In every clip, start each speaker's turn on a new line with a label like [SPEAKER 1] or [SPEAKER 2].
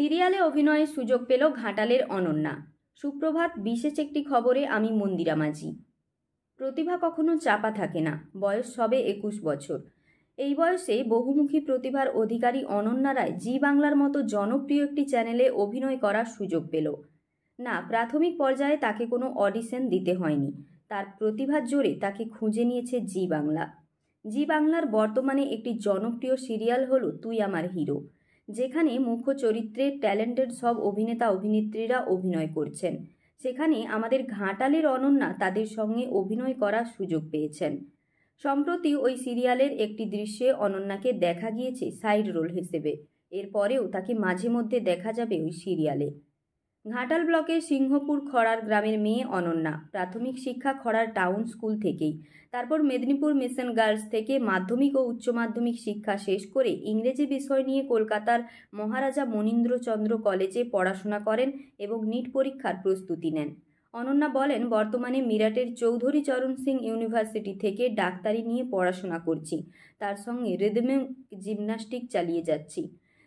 [SPEAKER 1] সিরিয়ালে অভিনয়ের সুযোগ পেল ঘাটালের অনন্যা। সুপ্রভাত, বিশেষ একটি খবরে আমি মন্দিরা মাঝি। প্রতিভা কখনো চাপা থাকে না। বয়স সবে 21 বছর। এই বয়সে বহুমুখী প্রতিভার অধিকারী অনন্যা রায় জি বাংলার মতো জনপ্রিয় একটি চ্যানেলে অভিনয় করার সুযোগ পেল। না, প্রাথমিক পর্যায়ে তাকে কোনো অডিশন দিতে হয়নি। তার প্রতিভার জোরে তাকে খুঁজে নিয়েছে জি বাংলা। জি বাংলার বর্তমানে একটি জনপ্রিয় সিরিয়াল হলো তুই আমার হিরো, যেখানে মুখ্য চরিত্রে ট্যালেন্টেড সব অভিনেতা অভিনেত্রীরা অভিনয় করছেন। সেখানে আমাদের ঘাটালের অনন্যা তাদের সঙ্গে অভিনয় করার সুযোগ পেয়েছেন। সম্প্রতি ওই সিরিয়ালের একটি দৃশ্যে অনন্যাকে দেখা গিয়েছে সাইড রোল হিসেবে। এরপরেও তাকে মাঝে মধ্যে দেখা যাবে ওই সিরিয়ালে। ঘাটাল ব্লকের সিংহপুর খড়ার গ্রামের মেয়ে অনন্যা। প্রাথমিক শিক্ষা খড়ার টাউন স্কুল থেকেই। তারপর মেদিনীপুর মিশন গার্লস থেকে মাধ্যমিক ও উচ্চ মাধ্যমিক শিক্ষা শেষ করে ইংরেজি বিষয় নিয়ে কলকাতার মহারাজা মনীন্দ্রচন্দ্র কলেজে পড়াশোনা করেন এবং নিট পরীক্ষার প্রস্তুতি নেন। অনন্যা বলেন, বর্তমানে মিরাটের চৌধুরী চরণ সিং ইউনিভার্সিটি থেকে ডাক্তারি নিয়ে পড়াশোনা করছি, তার সঙ্গে রিদমিক জিমন্যাস্টিক চালিয়ে যাচ্ছি।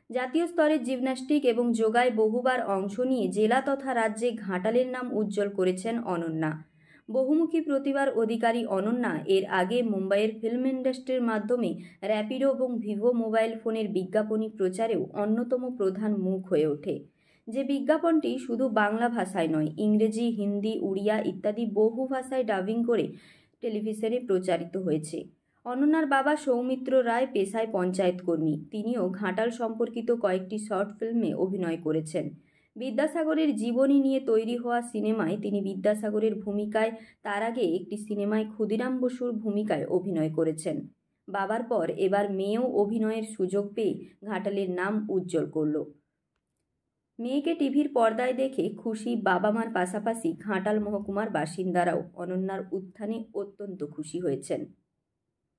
[SPEAKER 1] জাতীয় স্তরের জিমন্যাস্টিক এবং যোগায় বহুবার অংশ নিয়ে জেলা তথা রাজ্যে ঘাটালের নাম উজ্জ্বল করেছেন অনন্যা। বহুমুখী প্রতিভার অধিকারী অনন্যা এর আগে মুম্বাইয়ের ফিল্ম ইন্ডাস্ট্রির মাধ্যমে র্যাপিডো এবং ভিভো মোবাইল ফোনের বিজ্ঞাপনী প্রচারেও অন্যতম প্রধান মুখ হয়ে ওঠে। যে বিজ্ঞাপনটি শুধু বাংলা ভাষায় নয়, ইংরেজি, হিন্দি, উড়িয়া ইত্যাদি বহু ভাষায় ডাবিং করে টেলিভিশনে প্রচারিত হয়েছে। অনন্যার বাবা সৌমিত্র রায় পেশায় পঞ্চায়েত কর্মী। তিনিও ঘাটাল সম্পর্কিত কয়েকটি শর্ট ফিল্মে অভিনয় করেছেন। বিদ্যাসাগরের জীবনী নিয়ে তৈরি হওয়া সিনেমায় তিনি বিদ্যাসাগরের ভূমিকায়, তার আগে একটি সিনেমায় ক্ষুদিরাম বসুর ভূমিকায় অভিনয় করেছেন। বাবার পর এবার মেয়েও অভিনয়ের সুযোগ পেয়ে ঘাটালের নাম উজ্জ্বল করল। মেয়েকে টিভির পর্দায় দেখে খুশি বাবা মার পাশাপাশি ঘাটাল মহকুমার বাসিন্দারাও অনন্যার উত্থানে অত্যন্ত খুশি হয়েছেন।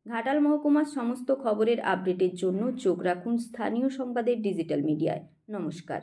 [SPEAKER 1] ঘাটাল মহকুমার সমস্ত খবরের আপডেটের জন্য চোখ রাখুন স্থানীয় সংবাদের ডিজিটাল মিডিয়ায়। নমস্কার।